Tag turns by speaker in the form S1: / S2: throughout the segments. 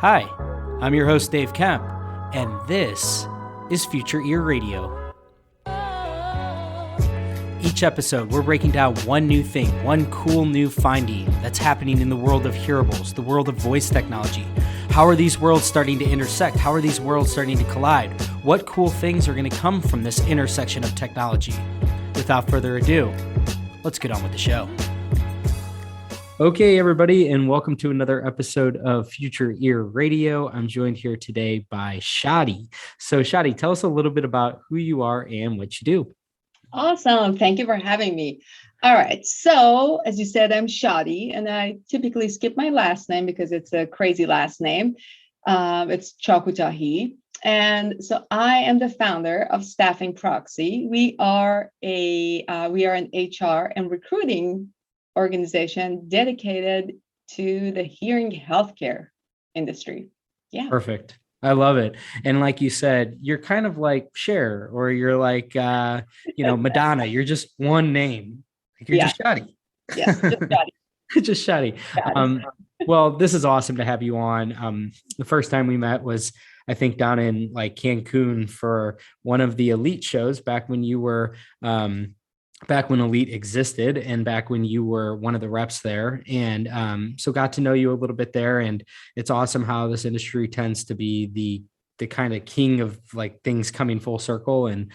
S1: Hi, I'm your host, Dave Kemp, and this is Future Ear Radio. Each episode, we're breaking down one new thing, one cool new finding that's happening in the world of hearables, the world of voice technology. How are these worlds starting to intersect? How are these worlds starting to collide? What cool things are going to come from this intersection of technology? Without further ado, let's get on with the show. Okay, everybody, and welcome to another episode of Future Ear Radio. I'm joined here today by Shadi. So, Shadi, tell us a little bit about who you are and what you do.
S2: Awesome. Thank you for having me. All right. So, as you said, I'm Shadi, and I typically skip my last name because it's a crazy last name. It's Chakoutahi. And so I am the founder of Staffing Proxy. We are an HR and recruiting organization dedicated to the hearing healthcare industry. Yeah.
S1: Perfect. I love it. And like you said, you're kind of like Cher, or you're like, Madonna. You're just one name. You're just Shadi.
S2: Yes, just Shadi.
S1: Just Shadi. Well, this is awesome to have you on. The first time we met was, I think, down in like Cancun for one of the Elite shows back when you were back when Elite existed and back when you were one of the reps there. And so got to know you a little bit there. And it's awesome how this industry tends to be the kind of king of like things coming full circle and,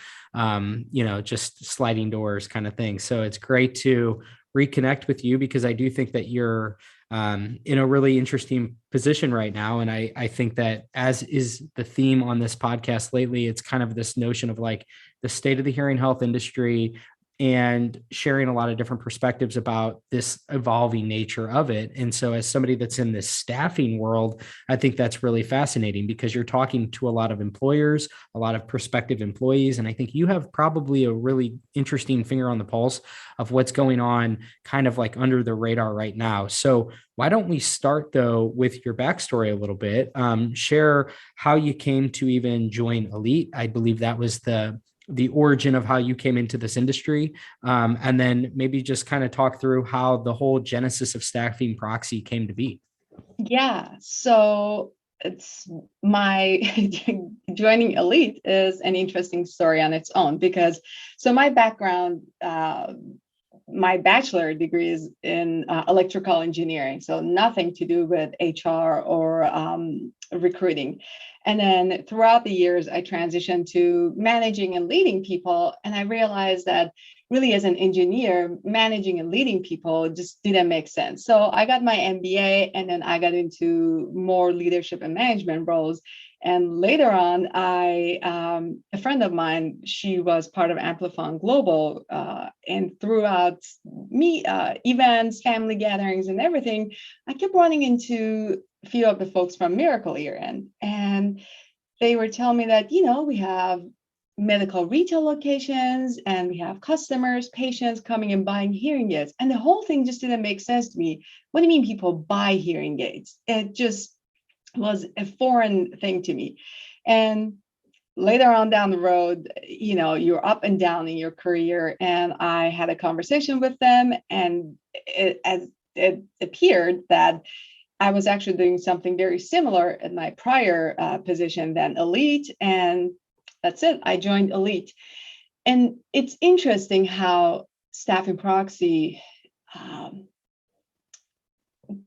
S1: just sliding doors kind of thing. So it's great to reconnect with you because I do think that you're in a really interesting position right now. And I think that, as is the theme on this podcast lately, it's kind of this notion of like the state of the hearing health industry, and sharing a lot of different perspectives about this evolving nature of it. And so as somebody that's in this staffing world, I think that's really fascinating because you're talking to a lot of employers, a lot of prospective employees. And I think you have probably a really interesting finger on the pulse of what's going on kind of like under the radar right now. So why don't we start though with your backstory a little bit, share how you came to even join Elite. I believe that was the origin of how you came into this industry. And then maybe just kind of talk through how the whole genesis of Staffing Proxy came to be.
S2: Yeah. So it's my joining Elite is an interesting story on its own because my background, my bachelor degree is in electrical engineering, so nothing to do with HR or recruiting. And then throughout the years, I transitioned to managing and leading people. And I realized that really as an engineer, managing and leading people just didn't make sense. So I got my MBA and then I got into more leadership and management roles. And later on, a friend of mine, she was part of Amplifon Global, and throughout events, family gatherings, and everything, I kept running into a few of the folks from Miracle Ear, and they were telling me that we have medical retail locations and we have customers, patients coming and buying hearing aids, and the whole thing just didn't make sense to me. What do you mean people buy hearing aids? It just was a foreign thing to me. And later on down the road, you're up and down in your career. And I had a conversation with them, and it appeared that I was actually doing something very similar in my prior position than Elite. And that's it. I joined Elite. And it's interesting how Staffing Proxy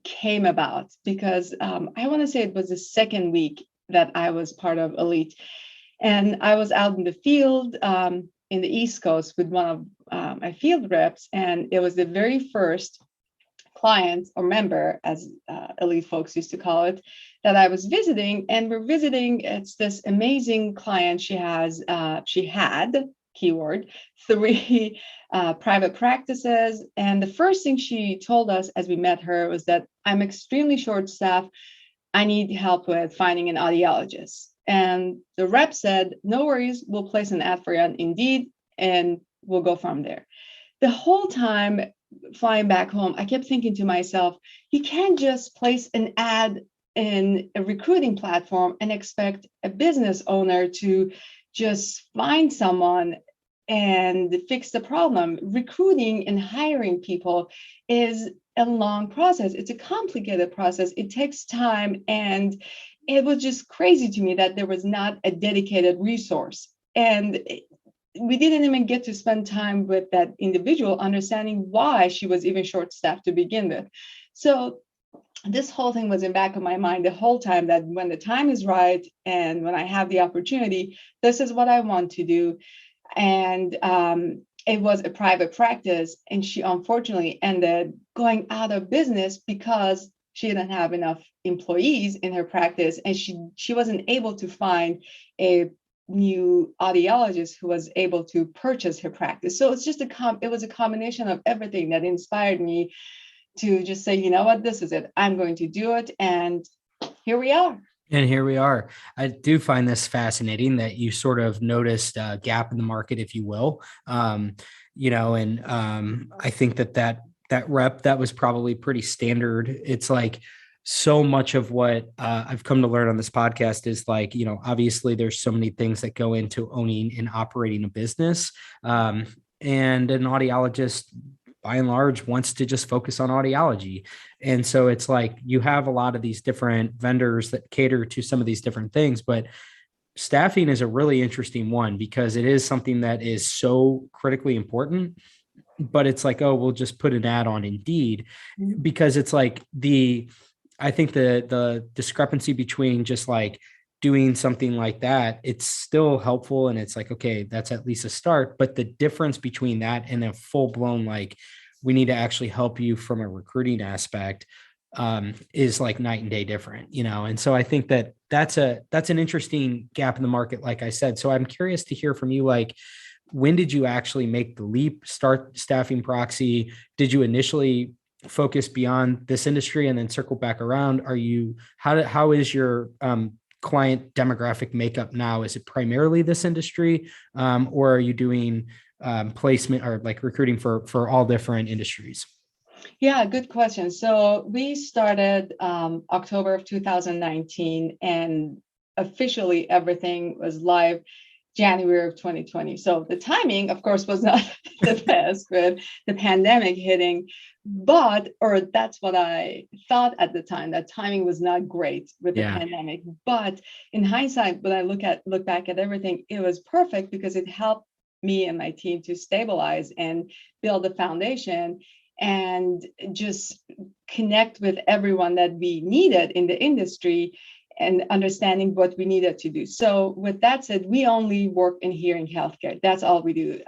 S2: came about because I want to say it was the second week that I was part of Elite. And I was out in the field in the East Coast with one of my field reps. And it was the very first client or member, as Elite folks used to call it, that I was visiting. And we're visiting, it's this amazing client. She had, keyword, 3 private practices. And the first thing she told us as we met her was that I'm extremely short-staffed. I need help with finding an audiologist. And the rep said, no worries, we'll place an ad for you on Indeed and we'll go from there. The whole time flying back home, I kept thinking to myself, you can't just place an ad in a recruiting platform and expect a business owner to just find someone and fix the problem. Recruiting and hiring people is a long process. It's a complicated process. It takes time, and it was just crazy to me that there was not a dedicated resource. And we didn't even get to spend time with that individual understanding why she was even short staffed to begin with. So this whole thing was in back of my mind the whole time, that when the time is right and when I have the opportunity, this is what I want to do. And it was a private practice, and she unfortunately ended going out of business because she didn't have enough employees in her practice, and she wasn't able to find a new audiologist who was able to purchase her practice. So it's just it was a combination of everything that inspired me to just say, you know what, this is it. I'm going to do it. And here we are.
S1: And here we are. I do find this fascinating that you sort of noticed a gap in the market, if you will. I think that rep, that was probably pretty standard. It's like so much of what I've come to learn on this podcast is like, obviously there's so many things that go into owning and operating a business. And an audiologist, by and large, wants to just focus on audiology. And so it's like you have a lot of these different vendors that cater to some of these different things, but staffing is a really interesting one because it is something that is so critically important. But it's like, oh, we'll just put an ad on Indeed, because it's like I think the discrepancy between just like doing something like that, it's still helpful. And it's like, okay, that's at least a start. But the difference between that and a full blown, like, we need to actually help you from a recruiting aspect, is like night and day different, And so I think that's an interesting gap in the market, like I said. So I'm curious to hear from you, like, when did you actually make the leap, start staffing Proxy? Did you initially focus beyond this industry and then circle back around? How is your client demographic makeup now? Is it primarily this industry, or are you doing placement or like recruiting for all different industries?
S2: Yeah, good question. So we started October of 2019, and officially everything was live January of 2020. So the timing, of course, was not the best with the pandemic hitting, or that's what I thought at the time, that timing was not great with the pandemic. But in hindsight, when I look back at everything, it was perfect because it helped me and my team to stabilize and build a foundation and just connect with everyone that we needed in the industry and understanding what we needed to do. So with that said, we only work in hearing healthcare. That's all we do.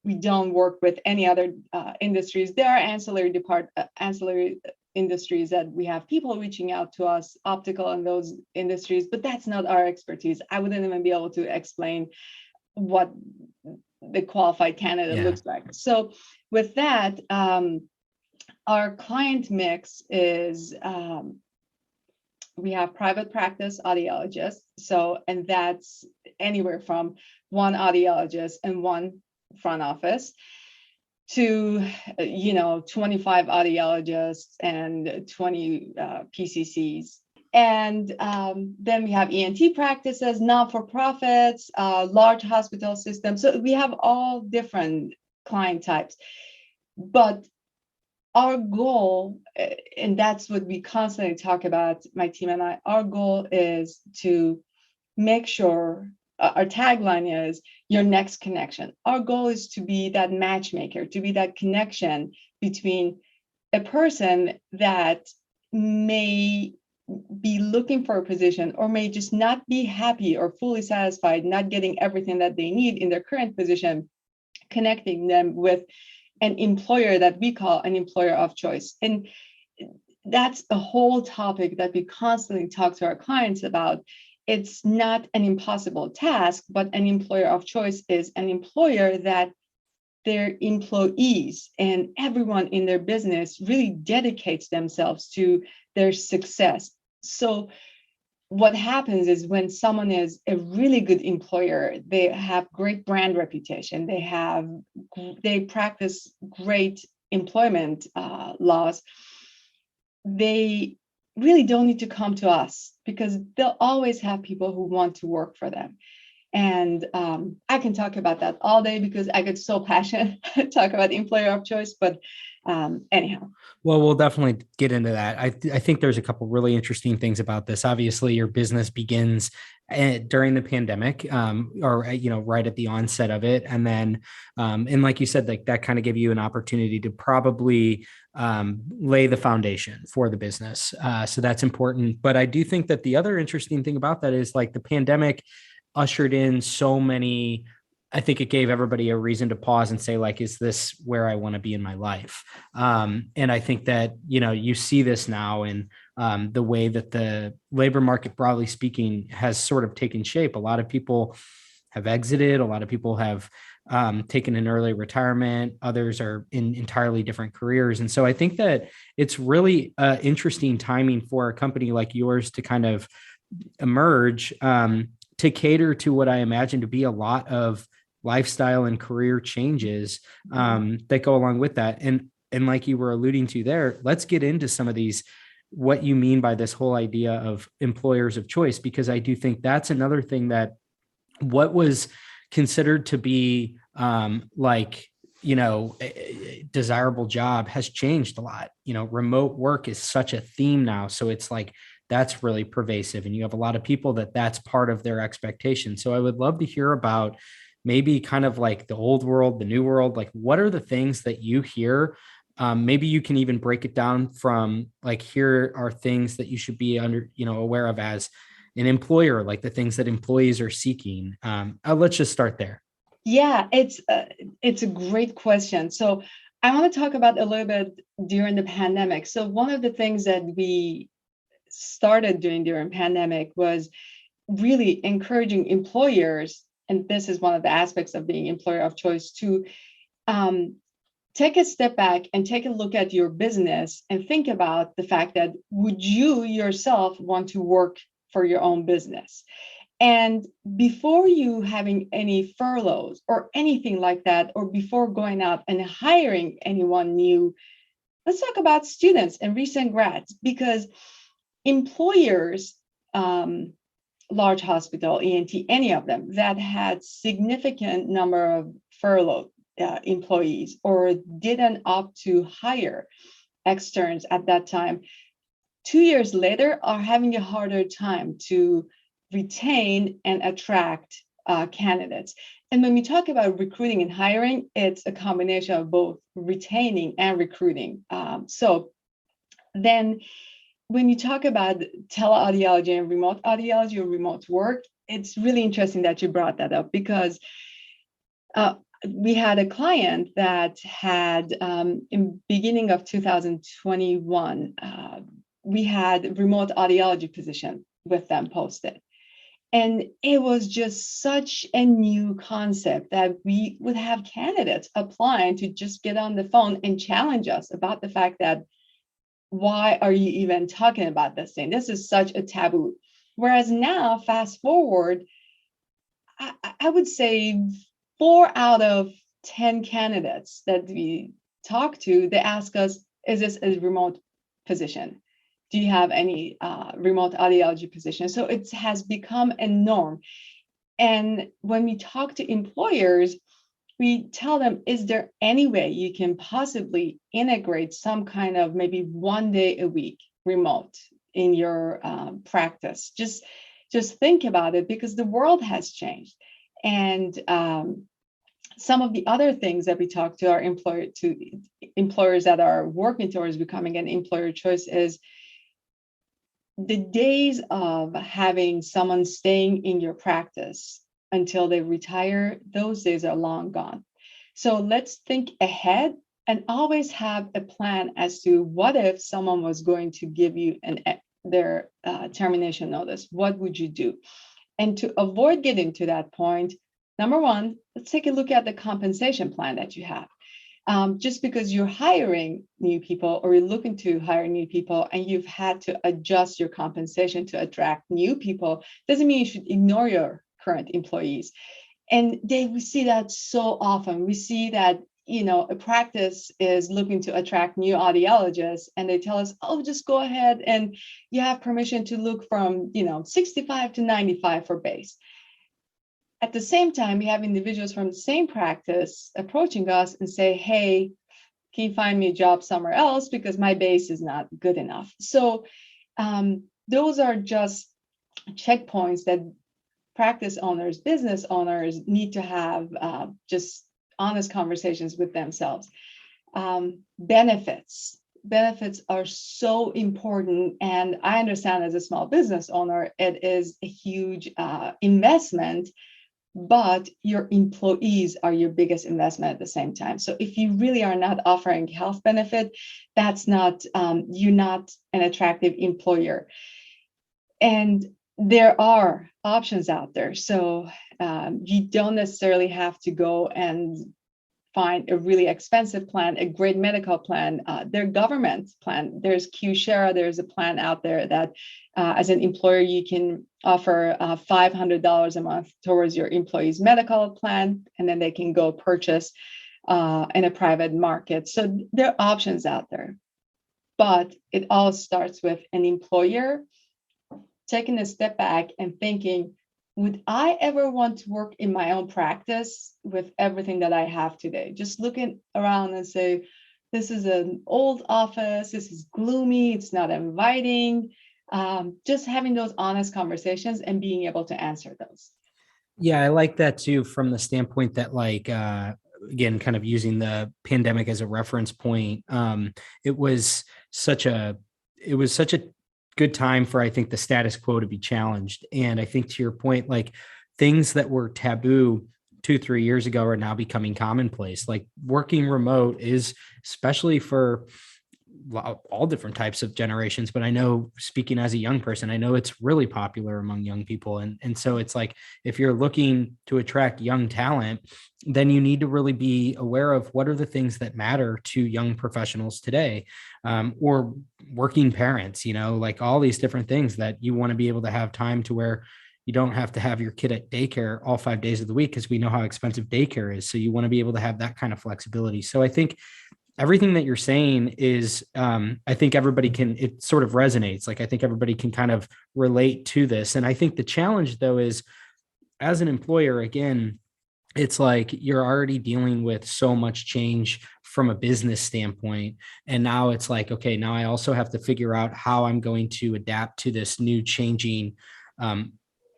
S2: We don't work with any other industries. There are ancillary industries that we have people reaching out to us, optical and those industries, but that's not our expertise. I wouldn't even be able to explain what the qualified candidate looks like. So with that, our client mix is, we have private practice audiologists. And that's anywhere from one audiologist and one front office to, 25 audiologists and 20 PCCs. And then we have ENT practices, not-for-profits, large hospital systems. So we have all different client types. But our goal, and that's what we constantly talk about, my team and I, our goal is to make sure, our tagline is your next connection. Our goal is to be that matchmaker, to be that connection between a person that may be looking for a position or may just not be happy or fully satisfied, not getting everything that they need in their current position, connecting them with an employer that we call an employer of choice. And that's a whole topic that we constantly talk to our clients about. It's not an impossible task, but an employer of choice is an employer that their employees and everyone in their business really dedicates themselves to their success. So what happens is when someone is a really good employer, they have great brand reputation, they practice great employment laws, they really don't need to come to us because they'll always have people who want to work for them. And I can talk about that all day because I get so passionate talk about employer of choice. But anyhow.
S1: Well, we'll definitely get into that. I think there's a couple really interesting things about this. Obviously, your business begins during the pandemic, or right at the onset of it, and then, and like you said, like that kind of gave you an opportunity to probably lay the foundation for the business. So that's important. But I do think that the other interesting thing about that is like the pandemic ushered in so many. I think it gave everybody a reason to pause and say, like, is this where I want to be in my life? And I think that, you see this now in the way that the labor market, broadly speaking, has sort of taken shape. A lot of people have exited. A lot of people have taken an early retirement. Others are in entirely different careers. And so I think that it's really interesting timing for a company like yours to kind of emerge, to cater to what I imagine to be a lot of lifestyle and career changes that go along with that. And like you were alluding to there, let's get into some of these, what you mean by this whole idea of employers of choice, because I do think that's another thing that what was considered to be a desirable job has changed a lot. Remote work is such a theme now. So it's like, that's really pervasive. And you have a lot of people that's part of their expectation. So I would love to hear about maybe kind of like the old world, the new world, like what are the things that you hear? Maybe you can even break it down from like, here are things that you should be aware of as an employer, like the things that employees are seeking. Let's just start there.
S2: Yeah, it's a great question. So I want to talk about a little bit during the pandemic. So one of the things that we started doing during pandemic was really encouraging employers, and this is one of the aspects of being employer of choice, to take a step back and take a look at your business and think about the fact that would you yourself want to work for your own business? And before you having any furloughs or anything like that, or before going out and hiring anyone new, let's talk about students and recent grads, because employers, large hospital, ENT, any of them that had significant number of furloughed employees or didn't opt to hire externs at that time, 2 years later are having a harder time to retain and attract candidates. And when we talk about recruiting and hiring, it's a combination of both retaining and recruiting. So then when you talk about teleaudiology and remote audiology or remote work, it's really interesting that you brought that up, because we had a client that had, in beginning of 2021, we had remote audiology position with them posted. And it was just such a new concept that we would have candidates applying to just get on the phone and challenge us about the fact that, why are you even talking about this thing? This is such a taboo. Whereas now, fast forward, I would say 4 out of 10 candidates that we talk to, they ask us, is this a remote position? Do you have any remote audiology position? So it has become a norm. And when we talk to employers, we tell them, is there any way you can possibly integrate some kind of maybe 1 day a week remote in your practice? Just think about it, because the world has changed. And some of the other things that we talk to our employers that are working towards becoming an employer choice is the days of having someone staying in your practice until they retire, those days are long gone. So let's think ahead and always have a plan as to what if someone was going to give you their termination notice, what would you do? And to avoid getting to that point, number one, let's take a look at the compensation plan that you have. Just because you're hiring new people or you're looking to hire new people and you've had to adjust your compensation to attract new people, doesn't mean you should ignore your current employees. And we see that so often. We see that, a practice is looking to attract new audiologists and they tell us, oh, just go ahead and you have permission to look from, 65 to 95 for base. at the same time, we have individuals from the same practice approaching us and say, hey, can you find me a job somewhere else because my base is not good enough? So those are just checkpoints that practice owners, business owners need to have just honest conversations with themselves. Benefits are so important. And I understand as a small business owner, it is a huge investment, but your employees are your biggest investment at the same time. So if you really are not offering health benefit, that's not, you're not an attractive employer. And there are options out there. So you don't necessarily have to go and find a really expensive plan, a great medical plan. Their government plan, there's Q-Share, there's a plan out there that as an employer, you can offer $500 a month towards your employee's medical plan, and then they can go purchase in a private market. So there are options out there, but it all starts with an employer taking a step back and thinking, would I ever want to work in my own practice with everything that I have today? Just looking around and say, this is an old office, this is gloomy, it's not inviting. Just having those honest conversations and being able to answer those.
S1: Yeah, I like that too, from the standpoint that, like, again, kind of using the pandemic as a reference point. It was such a good time for, I think, the status quo to be challenged. And I think, to your point, like, things that were taboo 2-3 years ago are now becoming commonplace. Like, working remote is, especially for all different types of generations, but I know, speaking as a young person, I know it's really popular among young people. And so it's like, if you're looking to attract young talent, then you need to really be aware of what are the things that matter to young professionals today, or working parents, like all these different things that you want to be able to have time to where you don't have to have your kid at daycare all 5 days of the week, because we know how expensive daycare is. So you want to be able to have that kind of flexibility. So I think everything that you're saying is, I think it sort of resonates. Like, I think everybody can kind of relate to this. And I think the challenge, though, is, as an employer, again, it's like you're already dealing with so much change from a business standpoint. And now it's like, okay, now I also have to figure out how I'm going to adapt to this new changing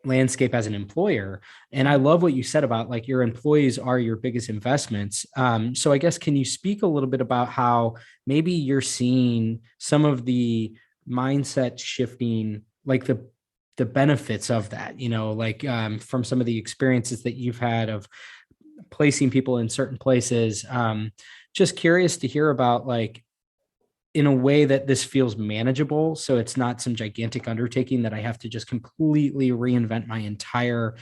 S1: landscape as an employer. And I love what you said about, like, your employees are your biggest investments. So I guess, can you speak a little bit about how maybe you're seeing some of the mindset shifting, like the benefits of that, like, from some of the experiences that you've had of placing people in certain places. Just curious to hear about, like, in a way that this feels manageable. So it's not some gigantic undertaking that I have to just completely reinvent my entire,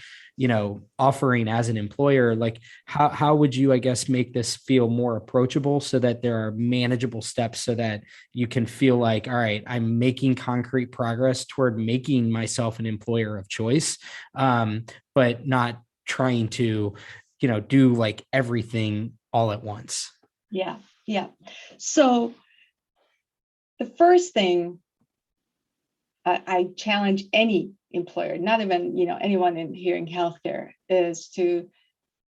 S1: offering as an employer. Like, how would you, I guess, make this feel more approachable so that there are manageable steps, so that you can feel like, all right, I'm making concrete progress toward making myself an employer of choice, but not trying to, do like everything all at once.
S2: Yeah. So the first thing I challenge any employer, not even anyone in here in healthcare, is to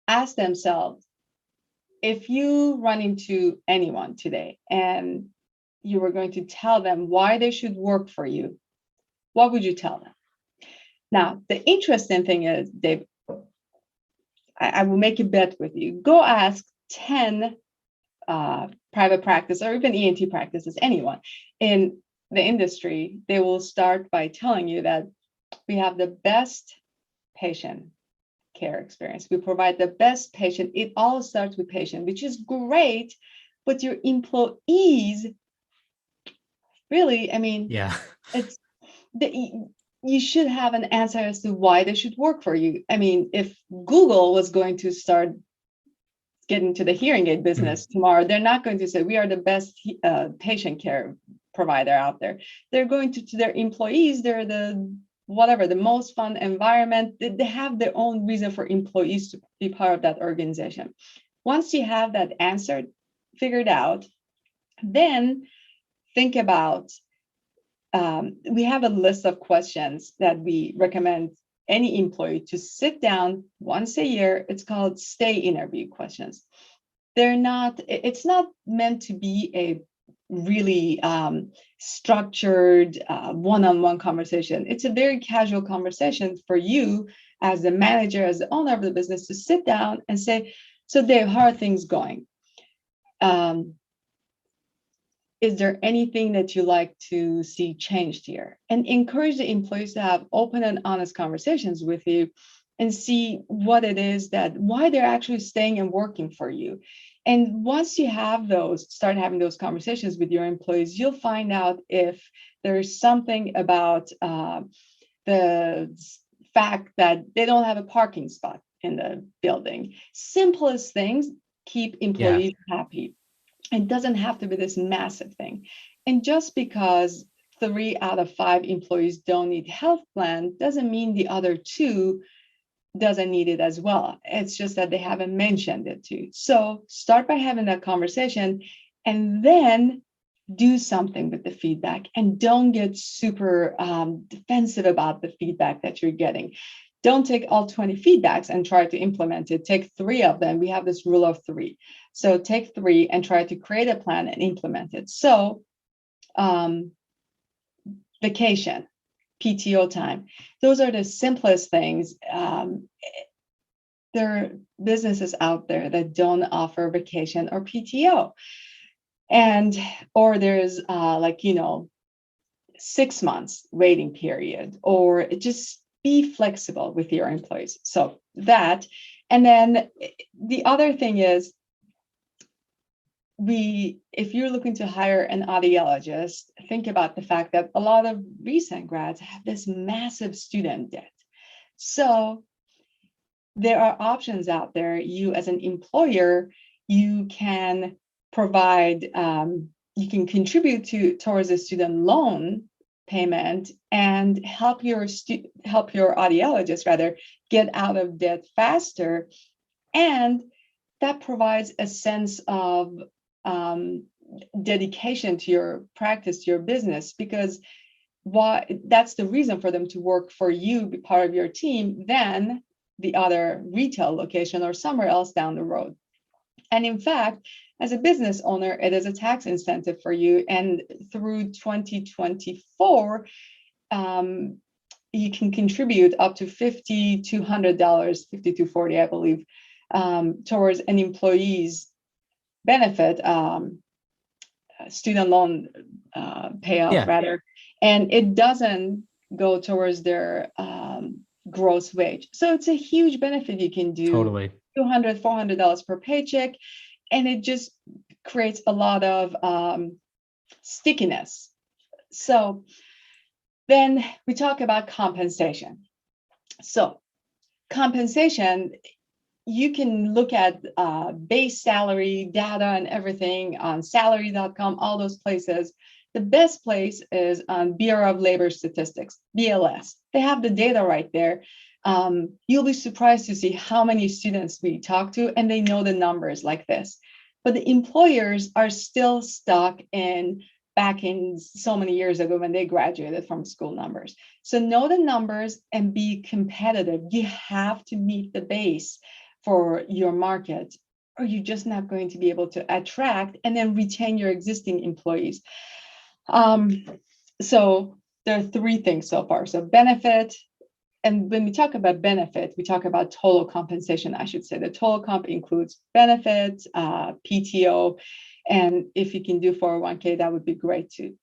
S2: ask themselves, if you run into anyone today and you were going to tell them why they should work for you, what would you tell them? Now, the interesting thing is, Dave, I will make a bet with you. Go ask 10 private practice or even ENT practices, anyone in the industry. They will start by telling you that we have the best patient care experience. We provide the best patient. It all starts with patient, which is great, but your employees, really,
S1: Yeah.
S2: it's you should have an answer as to why they should work for you. If Google was going to start get into the hearing aid business tomorrow, they're not going to say we are the best patient care provider out there. They're going to their employees, they're the most fun environment. They have their own reason for employees to be part of that organization. Once you have that answer figured out, then think about, we have a list of questions that we recommend any employee to sit down once a year. It's called stay interview questions. It's not meant to be a really structured one-on-one conversation. It's a very casual conversation for you as the manager, as the owner of the business, to sit down and say, so Dave, how are things going? Is there anything that you like to see changed here? And encourage the employees to have open and honest conversations with you and see what it is why they're actually staying and working for you. And once you start having those conversations with your employees, you'll find out if there's something about the fact that they don't have a parking spot in the building. Simplest things keep employees happy. It doesn't have to be this massive thing. And just because 3 out of 5 employees don't need health plan doesn't mean the other 2 doesn't need it as well. It's just that they haven't mentioned it to. So start by having that conversation and then do something with the feedback, and don't get super defensive about the feedback that you're getting. Don't take all 20 feedbacks and try to implement it. Take 3 of them. We have this rule of 3. So take 3 and try to create a plan and implement it. So vacation, PTO time, those are the simplest things. There are businesses out there that don't offer vacation or PTO. Or there's 6 months waiting period, or just be flexible with your employees. So that, and then the other thing is, if you're looking to hire an audiologist, think about the fact that a lot of recent grads have this massive student debt. So there are options out there. You as an employer, you can provide, you can contribute towards a student loan payment and help your audiologist rather get out of debt faster. And that provides a sense of dedication to your practice, to your business, because that's the reason for them to work for you, be part of your team, than the other retail location or somewhere else down the road. And in fact, as a business owner, it is a tax incentive for you. And through 2024, you can contribute up to $5,200, $5,240, I believe, towards an employee's benefit, student loan payoff rather. And it doesn't go towards their gross wage. So it's a huge benefit you can do.
S1: Totally.
S2: $200, $400 per paycheck. And it just creates a lot of stickiness. So then we talk about compensation. So compensation, you can look at base salary data and everything on salary.com, all those places. The best place is on Bureau of Labor Statistics, BLS. They have the data right there. You'll be surprised to see how many students we talk to, and they know the numbers like this. But the employers are still stuck back in so many years ago when they graduated from school numbers. So know the numbers and be competitive. You have to meet the base for your market, or you're just not going to be able to attract and then retain your existing employees. So there are 3 things so far. So benefit, and when we talk about benefit, we talk about total compensation, I should say. The total comp includes benefits, PTO, and if you can do 401k, that would be great too.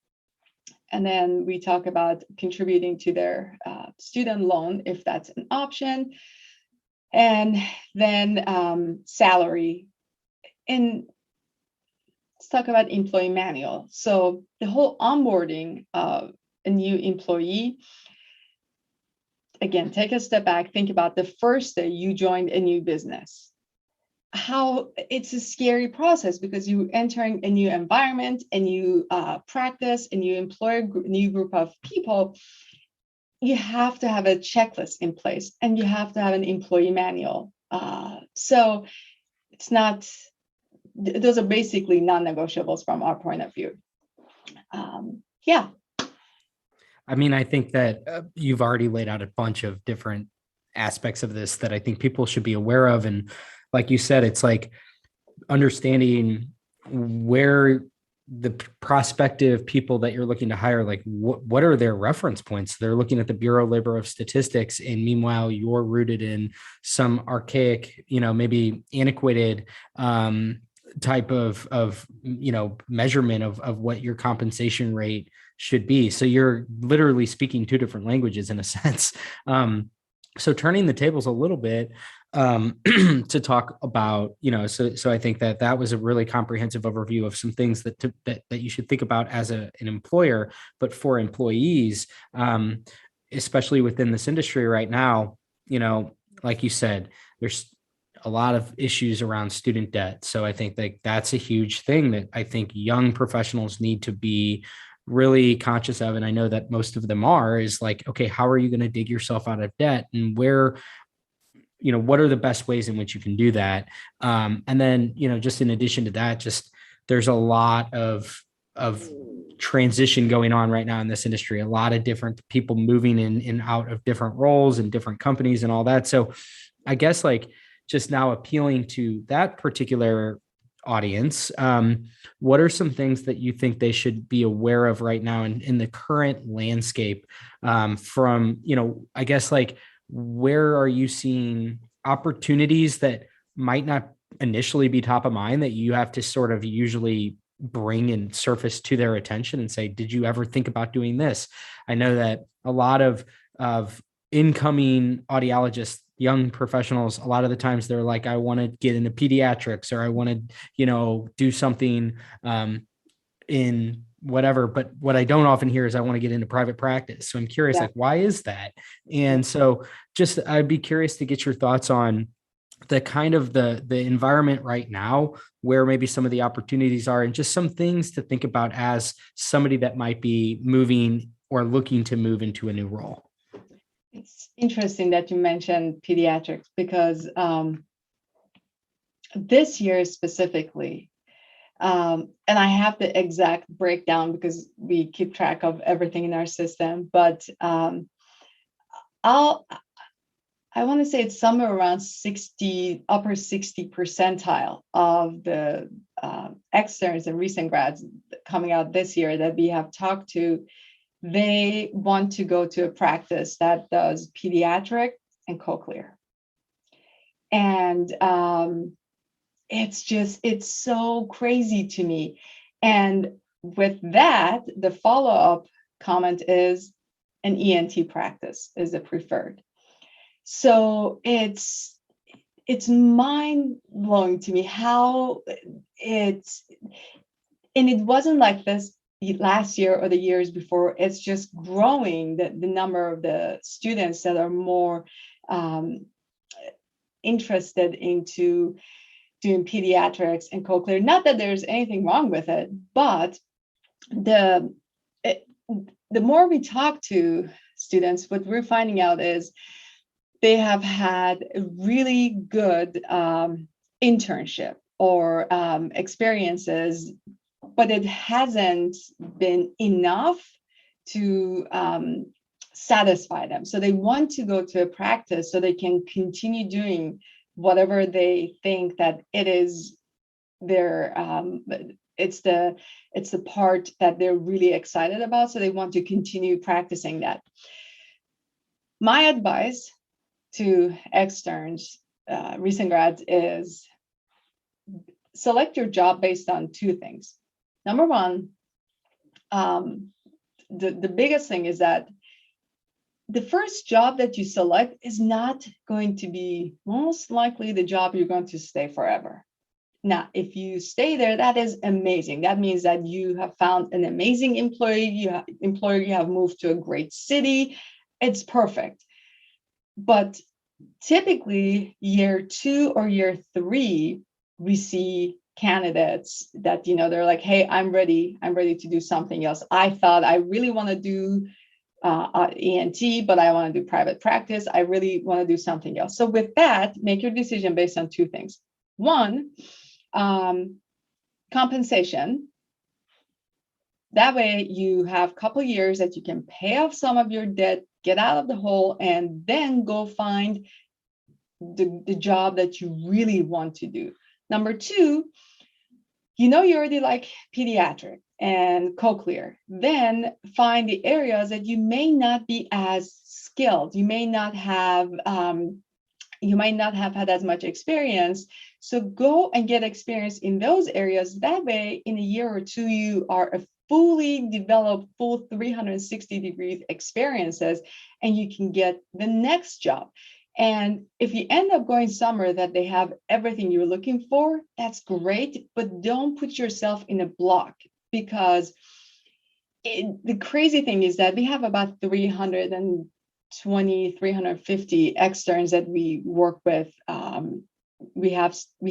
S2: And then we talk about contributing to their student loan, if that's an option. And then salary. And let's talk about employee manual. So the whole onboarding of a new employee, again, take a step back, think about the first day you joined a new business. How it's a scary process because you're entering a new environment, a new practice, a new employer, new group of people. You have to have a checklist in place, and you have to have an employee manual. So it's not, those are basically non-negotiables from our point of view. Yeah.
S1: I mean, I think that you've already laid out a bunch of different aspects of this that I think people should be aware of. And like you said, it's like understanding where the prospective people that you're looking to hire, like what are their reference points? They're looking at the Bureau of Labor of Statistics, and meanwhile you're rooted in some archaic, maybe antiquated type of measurement of what your compensation rate should be. So you're literally speaking two different languages in a sense. So turning the tables a little bit, to talk about, so I think that was a really comprehensive overview of some things that you should think about as an employer, but for employees, especially within this industry right now, like you said, there's a lot of issues around student debt. So I think that's a huge thing that I think young professionals need to be really conscious of. And I know that most of them is like, okay, how are you going to dig yourself out of debt, and what are the best ways in which you can do that? And then, just in addition to that, just there's a lot of transition going on right now in this industry, a lot of different people moving in and out of different roles and different companies and all that. So I guess like just now appealing to that particular audience, what are some things that you think they should be aware of right now in the current landscape, from, I guess like, where are you seeing opportunities that might not initially be top of mind that you have to sort of usually bring and surface to their attention and say, did you ever think about doing this? I know that a lot of incoming audiologists, young professionals, a lot of the times they're like, I want to get into pediatrics, or I want to, do something in whatever. But what I don't often hear is I want to get into private practice. So I'm curious, like, why is that? And so just, I'd be curious to get your thoughts on the kind of the environment right now, where maybe some of the opportunities are, and just some things to think about as somebody that might be moving or looking to move into a new role.
S2: It's interesting that you mentioned pediatrics, because this year specifically, and I have the exact breakdown because we keep track of everything in our system, but I want to say it's somewhere around upper 60 percentile of the externs and recent grads coming out this year that we have talked to. They want to go to a practice that does pediatric and cochlear. And it's so crazy to me. And with that, the follow-up comment is an ENT practice is the preferred. So it's mind-blowing to me how and it wasn't like this last year or the years before. It's just growing, the number of the students that are more interested into doing pediatrics and cochlear. Not that there's anything wrong with it, but the more we talk to students, what we're finding out is they have had a really good internship or experiences, but it hasn't been enough to satisfy them. So they want to go to a practice so they can continue doing whatever they think that it is their it's the part that they're really excited about. So they want to continue practicing that. My advice to externs, recent grads, is select your job based on two things. Number one, the biggest thing is that the first job that you select is not going to be most likely the job you're going to stay forever. Now, if you stay there, that is amazing. That means that you have found an amazing employer, you have moved to a great city. It's perfect. But typically year 2 or year 3, we see candidates that, they're like, hey, I'm ready to do something else. I thought I really want to do ENT, but I want to do private practice. I really want to do something else. So with that, make your decision based on two things. One, compensation. That way you have a couple years that you can pay off some of your debt, get out of the hole and then go find the job that you really want to do. Number two, you already like pediatric and cochlear, then find the areas that you may not be as skilled. You might not have had as much experience. So go and get experience in those areas. That way, in a year or two, you are a fully developed, full 360-degree experiences, and you can get the next job. And if you end up going somewhere that they have everything you're looking for, that's great, but don't put yourself in a block, because the crazy thing is that we have about 320, 350 externs that we work with. We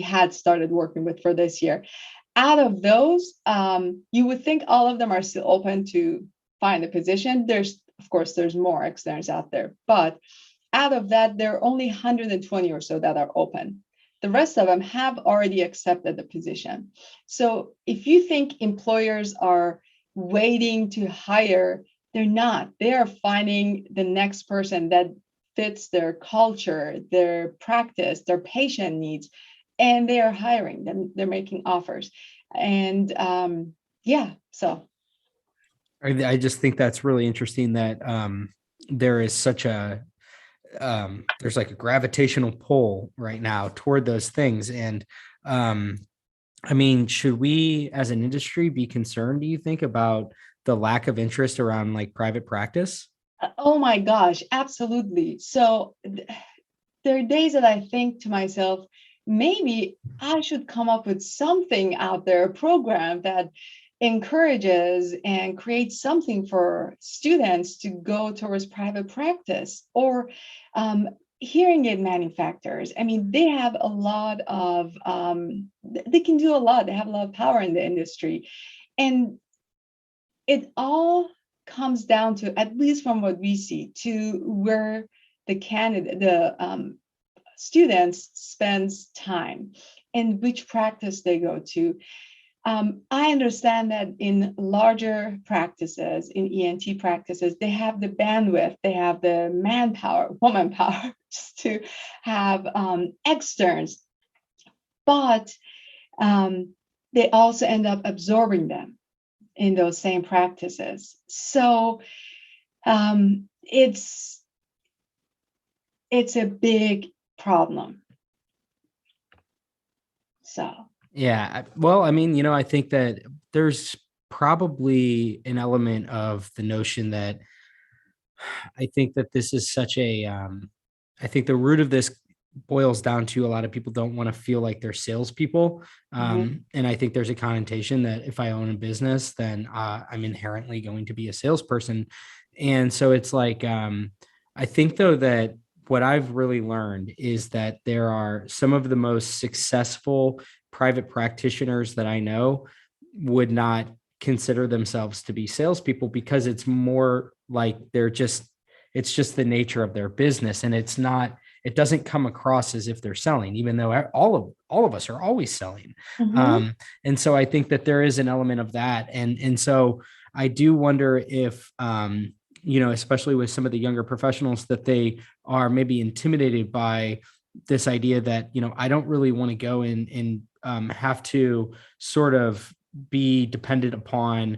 S2: had started working with for this year. Out of those, you would think all of them are still open to find a position. Of course, there's more externs out there, but out of that, there are only 120 or so that are open. The rest of them have already accepted the position. So if you think employers are waiting to hire, they're not. They are finding the next person that fits their culture, their practice, their patient needs, and they are hiring them. They're making offers. And so.
S1: I just think that's really interesting that there is such a there's like a gravitational pull right now toward those things. And I mean, should we as an industry be concerned, do you think, about the lack of interest around like private practice?
S2: Oh my gosh, absolutely. So there are days that I think to myself, maybe I should come up with something out there, a program that encourages and creates something for students to go towards private practice, or hearing aid manufacturers. I mean, they have a lot of, they can do a lot. They have a lot of power in the industry. And it all comes down to, at least from what we see, to where the students spends time and which practice they go to. I understand that in larger practices, in ENT practices, they have the bandwidth, they have the manpower, woman power, just to have externs, but they also end up absorbing them in those same practices. So it's a big problem. So.
S1: Yeah. Well, I mean, I think that there's probably an element of the notion that I think that this is such I think the root of this boils down to a lot of people don't want to feel like they're salespeople. And I think there's a connotation that if I own a business, then I'm inherently going to be a salesperson. And so it's like, I think though that what I've really learned is that there are some of the most successful private practitioners that I know would not consider themselves to be salespeople, because it's more like it's just the nature of their business. And it doesn't come across as if they're selling, even though all of us are always selling. And so I think that there is an element of that. And so I do wonder if, especially with some of the younger professionals, that they are maybe intimidated by this idea that, I don't really want to go in and have to sort of be dependent upon,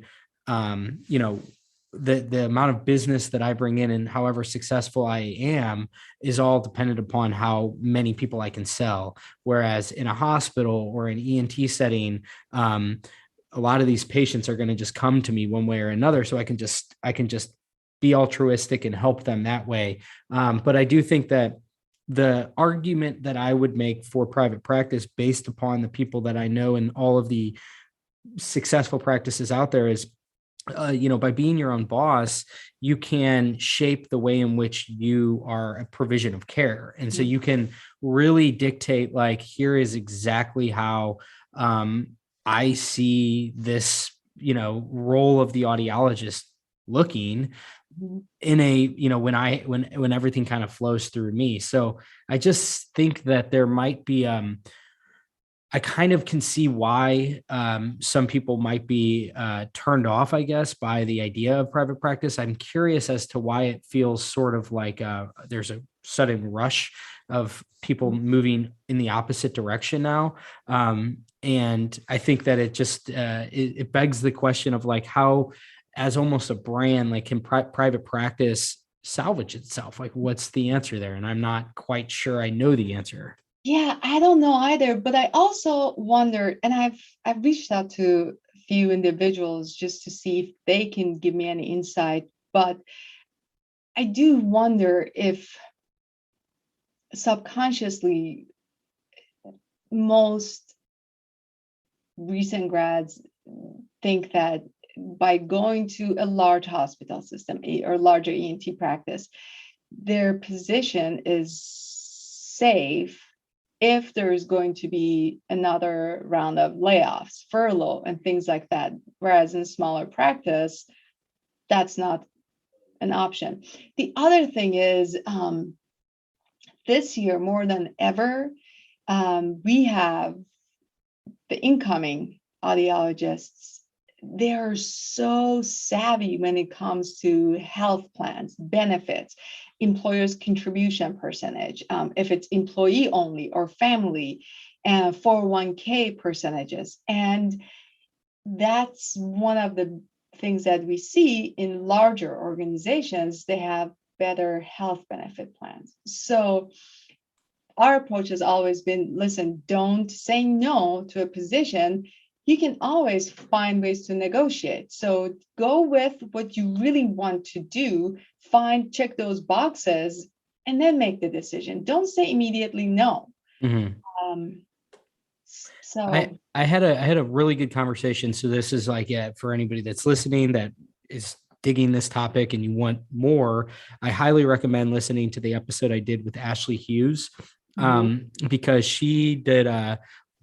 S1: the amount of business that I bring in, and however successful I am is all dependent upon how many people I can sell. Whereas in a hospital or an ENT setting, a lot of these patients are going to just come to me one way or another. So I can just be altruistic and help them that way. But I do think that the argument that I would make for private practice, based upon the people that I know and all of the successful practices out there, is, by being your own boss, you can shape the way in which you are a provision of care. And so you can really dictate, like, here is exactly how I see this, role of the audiologist looking in a, when everything kind of flows through me. So I just think that there might be I kind of can see why some people might be turned off, I guess, by the idea of private practice. I'm curious as to why it feels sort of like there's a sudden rush of people moving in the opposite direction now. And I think that it just it begs the question of like how, as almost a brand, like can private practice salvage itself? Like, what's the answer there? And I'm not quite sure I know the answer.
S2: Yeah, I don't know either, but I also wondered, and I've reached out to a few individuals just to see if they can give me any insight. But I do wonder if subconsciously most recent grads think that by going to a large hospital system or larger ENT practice, their position is safe if there's going to be another round of layoffs, furlough, and things like that. Whereas in smaller practice, that's not an option. The other thing is this year, more than ever, we have the incoming audiologists. They're so savvy when it comes to health plans, benefits, employer's contribution percentage, if it's employee only or family, and 401k percentages. And that's one of the things that we see in larger organizations. They have better health benefit plans. So our approach has always been, listen, don't say no to a position. You can always find ways to negotiate. So go with what you really want to do, check those boxes, and then make the decision. Don't say immediately no.
S1: Mhm.
S2: Um, so
S1: I had a really good conversation. So this is like, yeah, for anybody that's listening that is digging this topic and you want more, I highly recommend listening to the episode I did with Ashley Hughes, because she did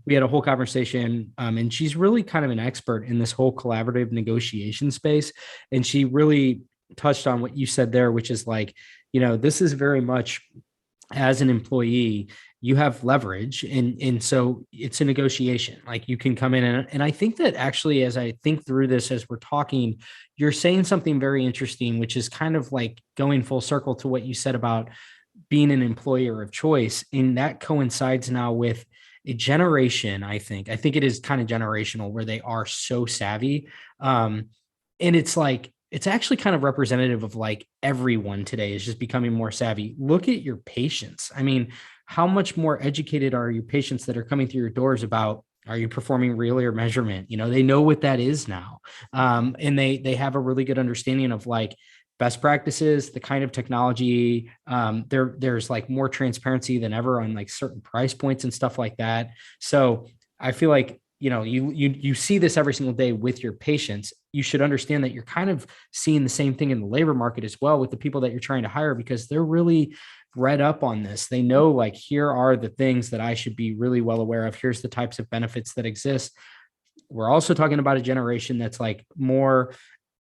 S1: we had a whole conversation, and she's really kind of an expert in this whole collaborative negotiation space. And she really touched on what you said there, which is like, this is very much, as an employee, you have leverage, and so it's a negotiation. Like you can come in, and I think that actually, as I think through this as we're talking, you're saying something very interesting, which is kind of like going full circle to what you said about being an employer of choice. And that coincides now with a generation. I think it is kind of generational, where they are so savvy. And it's like, it's actually kind of representative of like everyone today is just becoming more savvy. Look at your patients. I mean, how much more educated are your patients that are coming through your doors about, are you performing real-ear measurement? They know what that is now. And they have a really good understanding of like best practices, the kind of technology. There's like more transparency than ever on like certain price points and stuff like that. So I feel like, you see this every single day with your patients. You should understand that you're kind of seeing the same thing in the labor market as well with the people that you're trying to hire, because they're really read up on this. They know, like, here are the things that I should be really well aware of. Here's the types of benefits that exist. We're also talking about a generation that's like more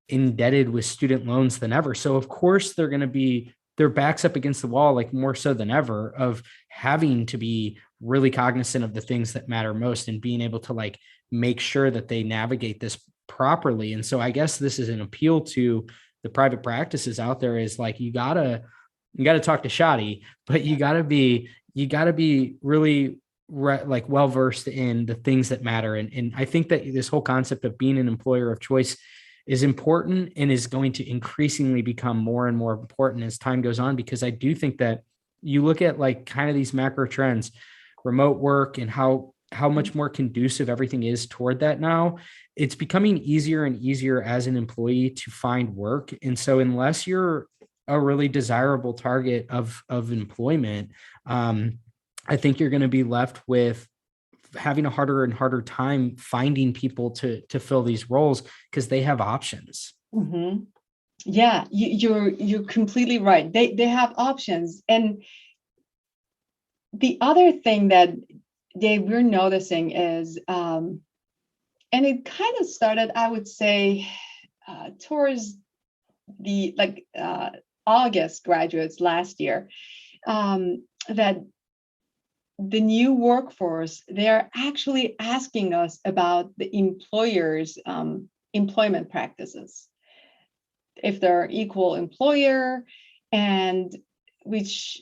S1: indebted with student loans than ever. So of course they're going to be, their backs up against the wall, like more so than ever, of having to be really cognizant of the things that matter most and being able to like make sure that they navigate this properly. And so I guess this is an appeal to the private practices out there, is like, you gotta talk to Shadi, but you gotta be really like well versed in the things that matter. And I think that this whole concept of being an employer of choice is important and is going to increasingly become more and more important as time goes on, because I do think that you look at like kind of these macro trends, remote work, and how much more conducive everything is toward that now. It's becoming easier and easier as an employee to find work. And so unless you're a really desirable target of employment, I think you're going to be left with having a harder and harder time finding people to fill these roles, because they have options.
S2: mhm. Yeah, you're completely right. They have options. And the other thing that we're noticing is, and it kind of started, I would say, towards the August graduates last year, that the new workforce, they are actually asking us about the employer's employment practices, if they're equal employer, and which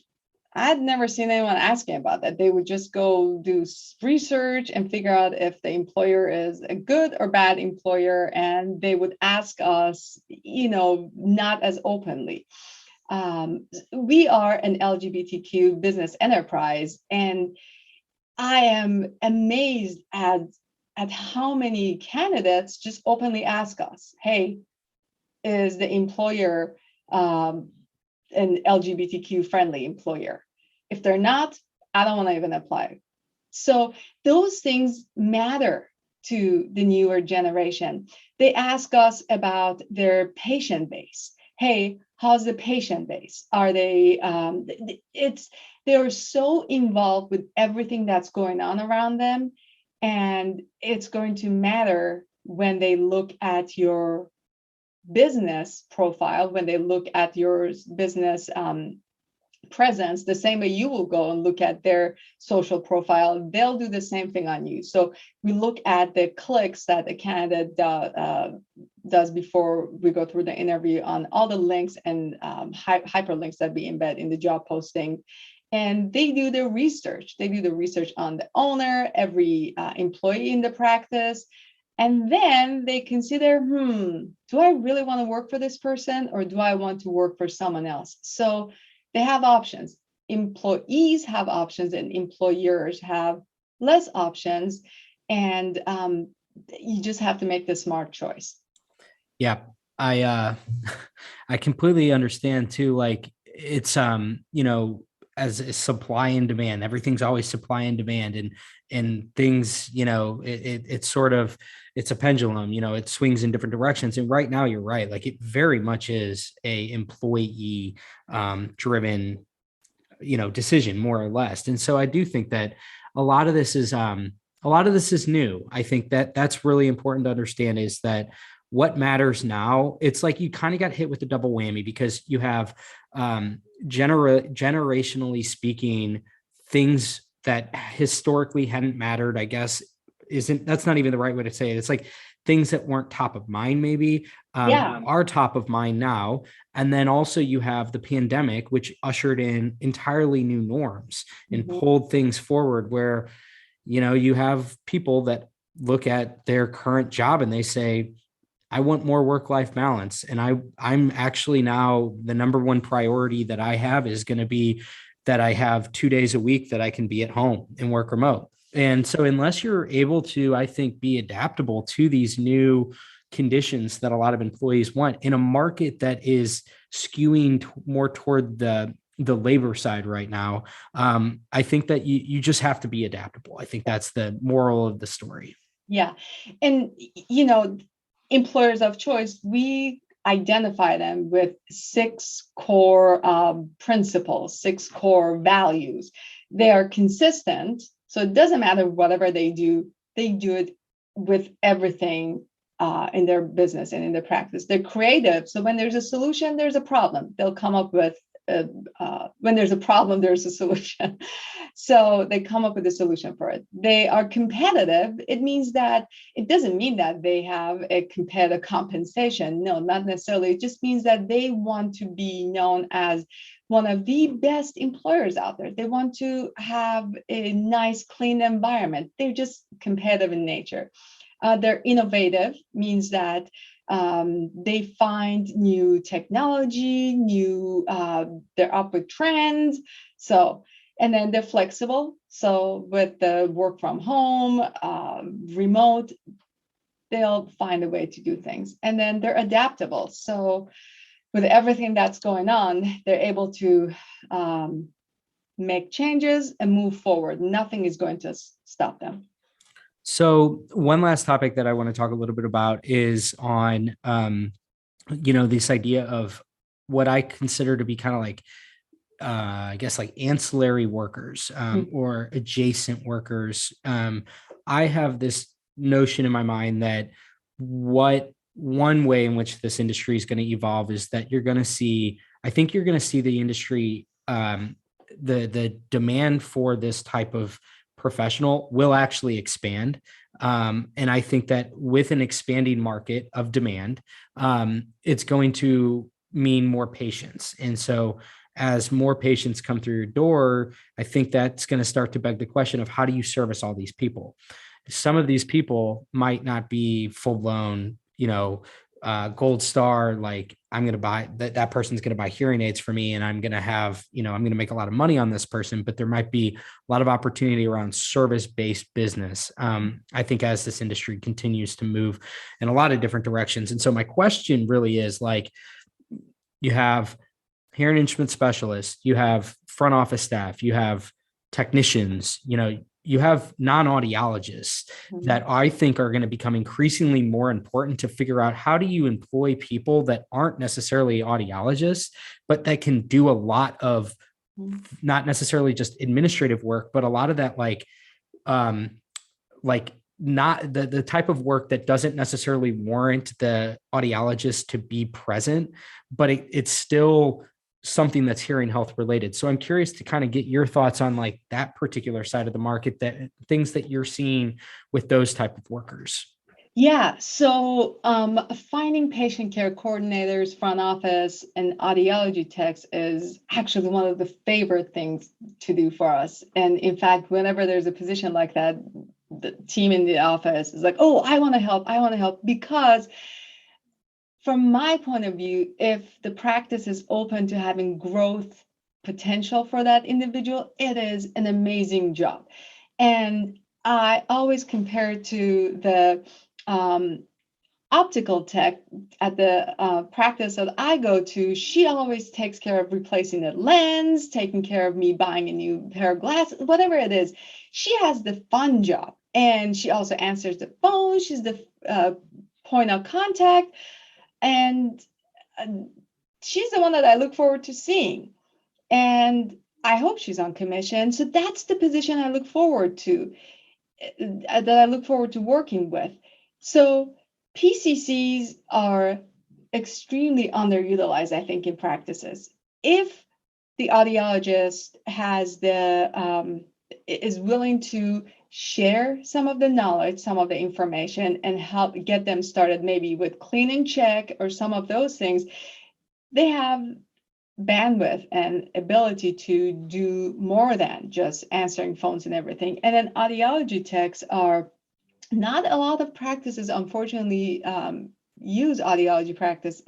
S2: I'd never seen anyone asking about that. They would just go do research and figure out if the employer is a good or bad employer, and they would ask us, not as openly. We are an LGBTQ business enterprise, and I am amazed at how many candidates just openly ask us, hey, is the employer an LGBTQ friendly employer? If they're not, I don't want to even apply. So those things matter to the newer generation. They ask us about their patient base. Hey, how's the patient base? Are they, they're so involved with everything that's going on around them. And it's going to matter when they look at your business profile, when they look at your business presence, the same way you will go and look at their social profile, they'll do the same thing on you. So we look at the clicks that the candidate does before we go through the interview on all the links and hyperlinks that we embed in the job posting. And they do the research. They do the research on the owner, every employee in the practice. And then they consider, do I really want to work for this person, or do I want to work for someone else? So they have options. Employees have options and employers have less options. And you just have to make the smart choice.
S1: Yeah, I I completely understand too. Like it's as a supply and demand, everything's always supply and demand, and things, it's sort of, it's a pendulum, it swings in different directions. And right now you're right, like it very much is a employee driven, decision, more or less. And so I do think that a lot of this is new. I think that that's really important to understand, is that what matters now, it's like you kind of got hit with the double whammy, because you have generationally speaking, things that historically hadn't mattered, I guess, that's not even the right way to say it. It's like things that weren't top of mind maybe are top of mind now. And then also you have the pandemic, which ushered in entirely new norms and pulled things forward, where you have people that look at their current job and they say, I want more work-life balance. And I'm actually now, the number one priority that I have is going to be that I have 2 days a week that I can be at home and work remote. And so unless you're able to, I think, be adaptable to these new conditions that a lot of employees want in a market that is skewing more toward the labor side right now, I think that you just have to be adaptable. I think that's the moral of the story.
S2: Yeah. And, employers of choice, we identify them with 6 core principles, 6 core values. They are consistent. So it doesn't matter whatever they do it with everything in their business and in their practice. They're creative. So when there's a solution, there's a problem. They'll come up with, when there's a problem, there's a solution. So they come up with a solution for it. They are competitive. It doesn't mean that they have a competitive compensation. No, not necessarily. It just means that they want to be known as one of the best employers out there. They want to have a nice, clean environment. They're just competitive in nature. They're innovative, means that they find new technology, they're up with trends. So, and then they're flexible. So with the work from home, remote, they'll find a way to do things. And then they're adaptable. So with everything that's going on, they're able to make changes and move forward. Nothing is going to stop them.
S1: So one last topic that I want to talk a little bit about is on, this idea of what I consider to be kind of like, I guess, like ancillary workers or adjacent workers. I have this notion in my mind that one way in which this industry is going to evolve is that I think you're going to see the industry the demand for this type of professional will actually expand. And I think that with an expanding market of demand, it's going to mean more patients. And so as more patients come through your door, I think that's going to start to beg the question of how do you service all these people? Some of these people might not be full blown, gold star, like I'm going to buy that person's going to buy hearing aids for me and I'm going to have, I'm going to make a lot of money on this person, but there might be a lot of opportunity around service-based business. I think as this industry continues to move in a lot of different directions. And so my question really is like, you have hearing instrument specialists, you have front office staff, you have technicians, you have non-audiologists that I think are going to become increasingly more important to figure out how do you employ people that aren't necessarily audiologists, but that can do a lot of not necessarily just administrative work, but a lot of that like not the type of work that doesn't necessarily warrant the audiologist to be present, but it's still something that's hearing health related. So I'm curious to kind of get your thoughts on like that particular side of the market, that things that you're seeing with those type of workers.
S2: Yeah, so finding patient care coordinators, front office, and audiology techs is actually one of the favorite things to do for us. And in fact, whenever there's a position like that, the team in the office is like, oh, I want to help, because from my point of view, if the practice is open to having growth potential for that individual, it is an amazing job. And I always compare it to the optical tech at the practice that I go to. She always takes care of replacing the lens, taking care of me buying a new pair of glasses, whatever it is. She has the fun job. And she also answers the phone. She's the point of contact. And she's the one that I look forward to seeing. And I hope she's on commission. So that's the position I look forward to, that I look forward to working with. So PCCs are extremely underutilized, I think, in practices. If the audiologist has is willing to share some of the knowledge, some of the information, and help get them started maybe with clean and check or some of those things, they have bandwidth and ability to do more than just answering phones and everything. And then audiology techs are not a lot of practices, unfortunately, use audiology practice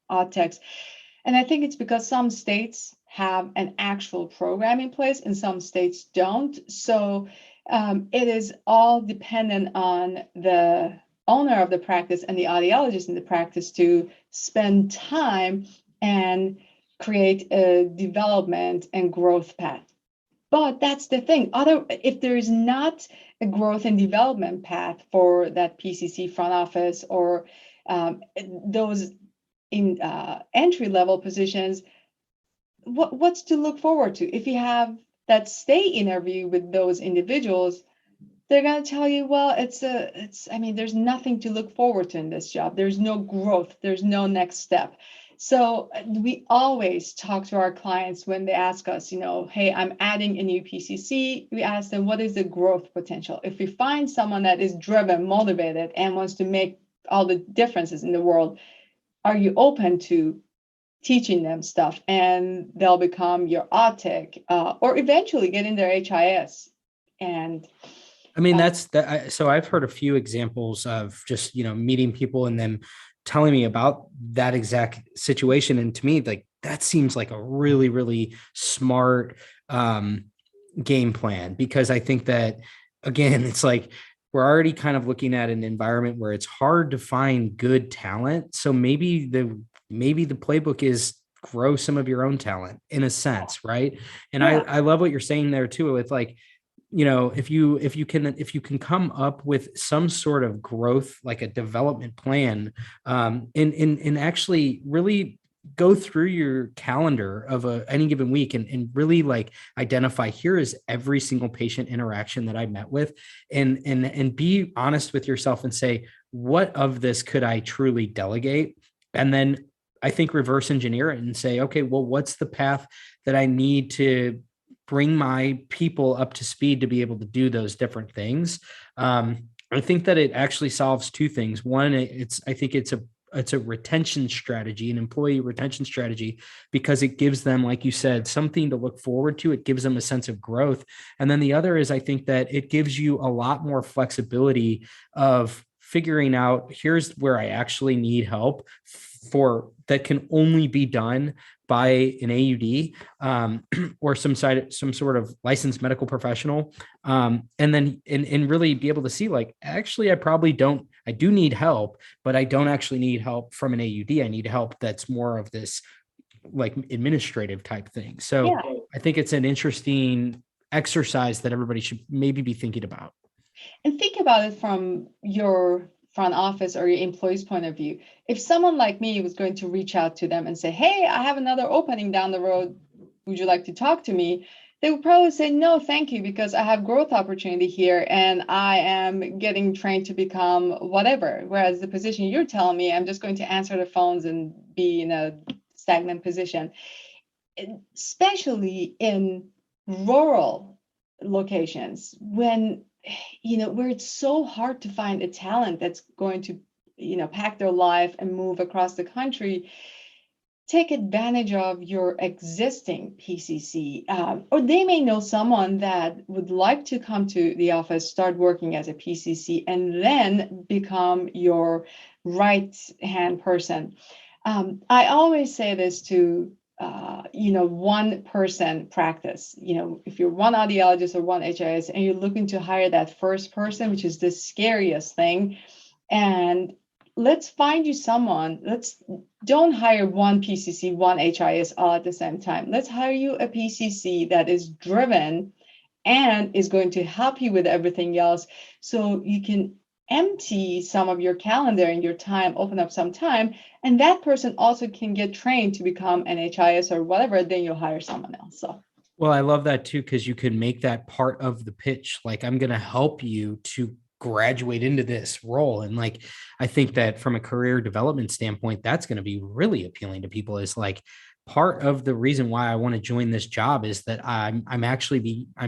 S2: aud techs. And I think it's because some states have an actual program in place and some states don't. So it is all dependent on the owner of the practice and the audiologist in the practice to spend time and create a development and growth path. But that's the thing. If there is not a growth and development path for that PCC front office or those in entry-level positions, what's to look forward to? If you have that stay interview with those individuals, they're going to tell you, well, there's nothing to look forward to in this job. There's no growth. There's no next step. So we always talk to our clients when they ask us, hey, I'm adding a new PCC. We ask them, what is the growth potential? If we find someone that is driven, motivated, and wants to make all the differences in the world, are you open to teaching them stuff? And they'll become your aud tech or eventually get in their HIS. And
S1: I mean, that's that. So I've heard a few examples of just, meeting people and them telling me about that exact situation. And to me, like, that seems like a really, really smart game plan, because I think that, again, it's like, we're already kind of looking at an environment where it's hard to find good talent. So maybe the playbook is grow some of your own talent in a sense. Right. And yeah. I love what you're saying there too, with like, if you can come up with some sort of growth, like a development plan, and actually really go through your calendar of any given week and really like identify, here is every single patient interaction that I met with, and be honest with yourself and say, what of this could I truly delegate? And then I think reverse engineer it and say, okay, well, what's the path that I need to bring my people up to speed to be able to do those different things. I think that it actually solves two things. One, I think it's a retention strategy, an employee retention strategy, because it gives them, like you said, something to look forward to. It gives them a sense of growth. And then the other is, I think that it gives you a lot more flexibility of figuring out, here's where I actually need help for that can only be done by an AUD, or some sort of licensed medical professional, and then and really be able to see, like, actually, I do need help, but I don't actually need help from an AUD. I need help that's more of this like administrative type thing. So
S2: Yeah.
S1: I think it's an interesting exercise that everybody should maybe be thinking about.
S2: And think about it from your front office or your employee's point of view. If someone like me was going to reach out to them and say, hey, I have another opening down the road, would you like to talk to me? They would probably say, no, thank you, because I have growth opportunity here and I am getting trained to become whatever. Whereas the position you're telling me, I'm just going to answer the phones and be in a stagnant position, especially in rural locations when, where it's so hard to find a talent that's going to, pack their life and move across the country. Take advantage of your existing PCC, or they may know someone that would like to come to the office, start working as a PCC, and then become your right-hand person. I always say this to, one person practice. If you're one audiologist or one HIS and you're looking to hire that first person, which is the scariest thing, and let's find you someone. Don't hire one PCC, one HIS all at the same time. Let's hire you a PCC that is driven and is going to help you with everything else, so you can empty some of your calendar and your time, open up some time, and that person also can get trained to become an HIS or whatever. Then you'll hire someone else. So.
S1: Well, I love that too, because you can make that part of the pitch. Like, I'm going to help you to graduate into this role. And like, I think that from a career development standpoint, that's going to be really appealing to people. Is like, part of the reason why I want to join this job is that I'm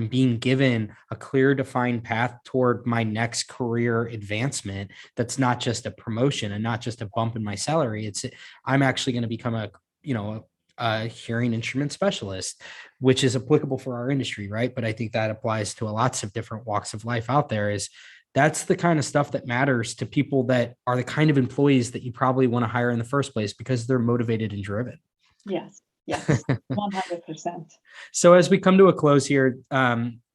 S1: being given a clear, defined path toward my next career advancement. That's not just a promotion and not just a bump in my salary. I'm actually going to become a hearing instrument specialist, which is applicable for our industry, right? But I think that applies to lots of different walks of life out there. That's the kind of stuff that matters to people that are the kind of employees that you probably want to hire in the first place, because they're motivated and driven.
S2: Yes, 100%.
S1: So as we come to a close here,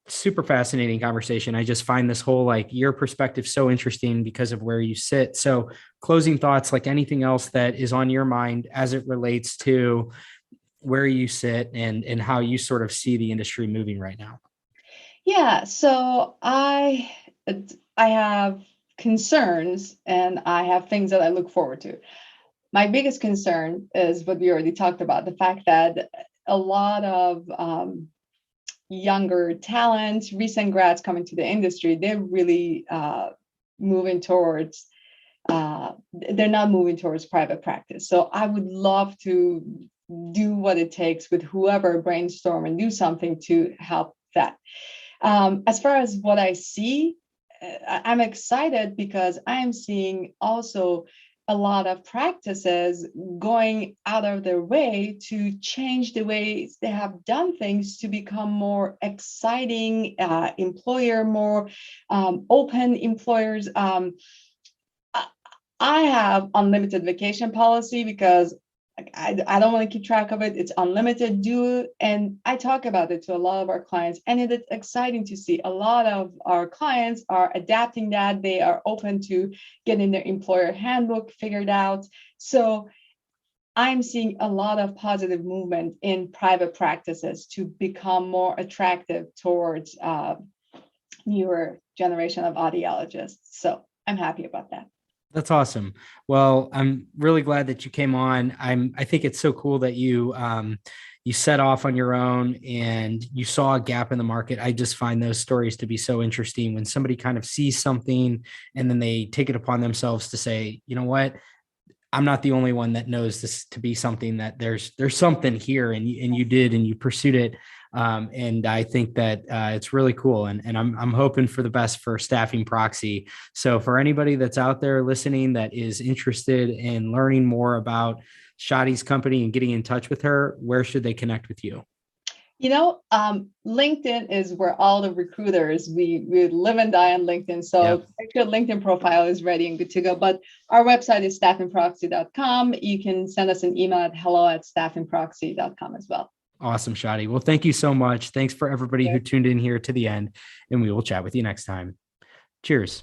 S1: super fascinating conversation. I just find this whole, like, your perspective so interesting because of where you sit. So closing thoughts, like anything else that is on your mind as it relates to where you sit and how you sort of see the industry moving right now.
S2: Yeah, so I have concerns and I have things that I look forward to. My biggest concern is what we already talked about, the fact that a lot of younger talents, recent grads coming to the industry, they're really moving towards, they're not moving towards private practice. So I would love to do what it takes with whoever, brainstorm and do something to help that. As far as what I see, I'm excited because I'm seeing also a lot of practices going out of their way to change the ways they have done things to become more exciting employer, more open employers. I have unlimited vacation policy because I don't want to keep track of it. It's unlimited and I talk about it to a lot of our clients, and it's exciting to see a lot of our clients are adapting that. They are open to getting their employer handbook figured out. So I'm seeing a lot of positive movement in private practices to become more attractive towards newer generation of audiologists. So I'm happy about that.
S1: That's awesome. Well, I'm really glad that you came on. I think it's so cool that you set off on your own and you saw a gap in the market. I just find those stories to be so interesting when somebody kind of sees something and then they take it upon themselves to say, you know what, I'm not the only one that knows this to be something that there's something here, and you did, and you pursued it. And I think that it's really cool, and I'm hoping for the best for Staffing Proxy. So for anybody that's out there listening that is interested in learning more about Shadi's company and getting in touch with her, where should they connect with you?
S2: LinkedIn is where all the recruiters, we live and die on LinkedIn. So Make sure LinkedIn profile is ready and good to go. But our website is staffingproxy.com. You can send us an email at hello@staffingproxy.com as well.
S1: Awesome, Shadi. Well, thank you so much. Thanks for everybody who tuned in here to the end, and we will chat with you next time. Cheers.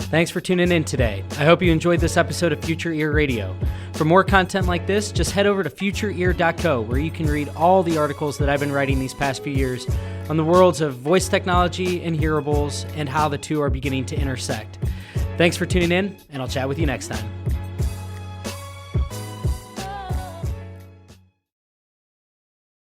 S1: Thanks for tuning in today. I hope you enjoyed this episode of Future Ear Radio. For more content like this, just head over to futureear.co, where you can read all the articles that I've been writing these past few years on the worlds of voice technology and hearables and how the two are beginning to intersect. Thanks for tuning in, and I'll chat with you next time.